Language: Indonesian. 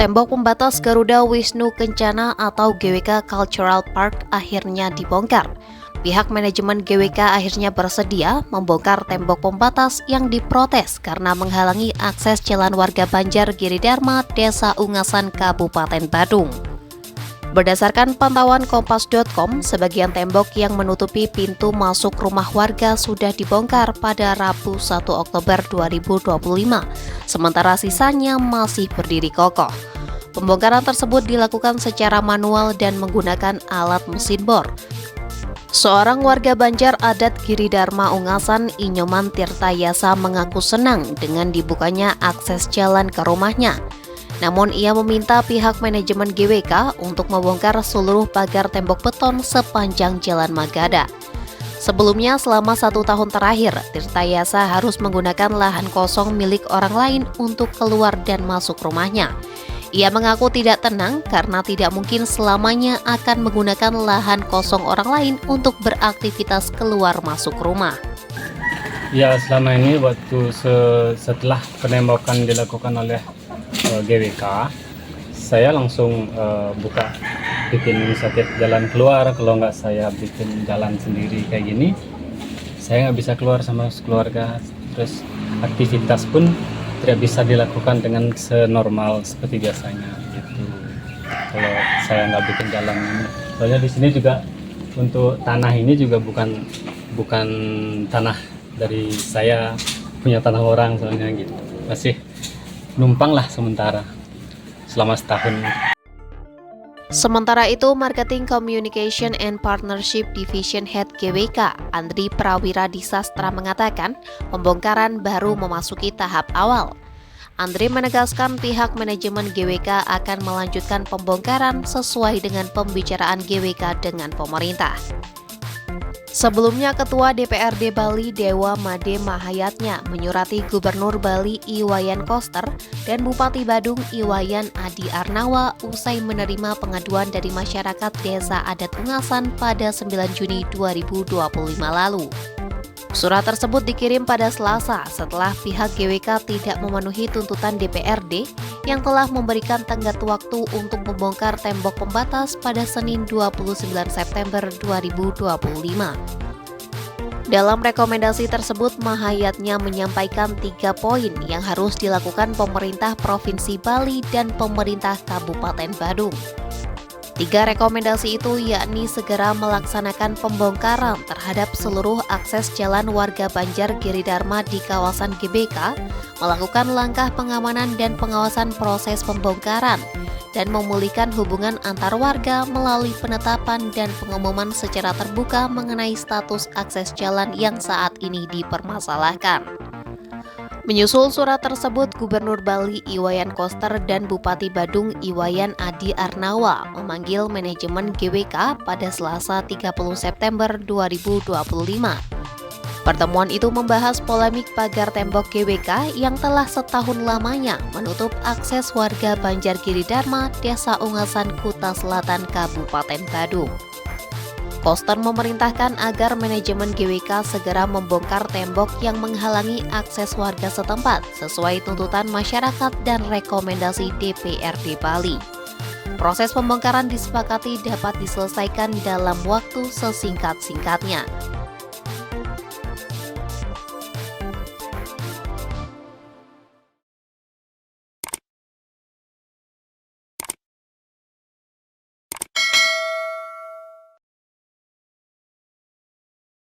Tembok pembatas Garuda Wisnu Kencana atau GWK Cultural Park akhirnya dibongkar. Pihak manajemen GWK akhirnya bersedia membongkar tembok pembatas yang diprotes karena menghalangi akses jalan warga Banjar Giridharma, Desa Ungasan, Kabupaten Badung. Berdasarkan pantauan Kompas.com, sebagian tembok yang menutupi pintu masuk rumah warga sudah dibongkar pada Rabu 1 Oktober 2025, sementara sisanya masih berdiri kokoh. Pembongkaran tersebut dilakukan secara manual dan menggunakan alat mesin bor. Seorang warga Banjar adat Giridharma Ungasan, Inyoman Tirtayasa, mengaku senang dengan dibukanya akses jalan ke rumahnya. Namun ia meminta pihak manajemen GWK untuk membongkar seluruh pagar tembok beton sepanjang Jalan Magada. Sebelumnya, selama 1 tahun terakhir, Tirtayasa harus menggunakan lahan kosong milik orang lain untuk keluar dan masuk rumahnya. Ia mengaku tidak tenang karena tidak mungkin selamanya akan menggunakan lahan kosong orang lain untuk beraktivitas keluar masuk rumah. Ya, selama ini setelah penembakan dilakukan oleh GWK, saya langsung bikin inisiatif jalan keluar. Kalau nggak saya bikin jalan sendiri kayak gini, saya nggak bisa keluar sama keluarga. Terus aktivitas pun tidak bisa dilakukan dengan senormal seperti biasanya gitu. Kalau saya nggak bikin jalan ini, soalnya di sini juga untuk tanah ini juga bukan tanah dari saya, punya tanah orang soalnya gitu. Masih numpang lah sementara selama setahun. Sementara itu, Marketing Communication and Partnership Division Head GWK, Andri Prawira Disastra, mengatakan pembongkaran baru memasuki tahap awal. Andri menegaskan pihak manajemen GWK akan melanjutkan pembongkaran sesuai dengan pembicaraan GWK dengan pemerintah. Sebelumnya, Ketua DPRD Bali Dewa Made Mahayatnya menyurati Gubernur Bali Iwayan Koster dan Bupati Badung Iwayan Adi Arnawa usai menerima pengaduan dari masyarakat Desa Adat Ungasan pada 9 Juni 2025 lalu. Surat tersebut dikirim pada Selasa setelah pihak GWK tidak memenuhi tuntutan DPRD yang telah memberikan tenggat waktu untuk membongkar tembok pembatas pada Senin 29 September 2025. Dalam rekomendasi tersebut, Mahayatnya menyampaikan 3 poin yang harus dilakukan pemerintah Provinsi Bali dan pemerintah Kabupaten Badung. 3 rekomendasi itu yakni segera melaksanakan pembongkaran terhadap seluruh akses jalan warga Banjar Giridharma di kawasan GBK, melakukan langkah pengamanan dan pengawasan proses pembongkaran, dan memulihkan hubungan antar warga melalui penetapan dan pengumuman secara terbuka mengenai status akses jalan yang saat ini dipermasalahkan. Menyusul surat tersebut, Gubernur Bali Iwayan Koster dan Bupati Badung Iwayan Adi Arnawa memanggil manajemen GWK pada Selasa 30 September 2025. Pertemuan itu membahas polemik pagar tembok GWK yang telah setahun lamanya menutup akses warga Banjar Giridharma, Desa Ungasan, Kuta Selatan, Kabupaten Badung. Koster memerintahkan agar manajemen GWK segera membongkar tembok yang menghalangi akses warga setempat sesuai tuntutan masyarakat dan rekomendasi DPRD Bali. Proses pembongkaran disepakati dapat diselesaikan dalam waktu sesingkat-singkatnya.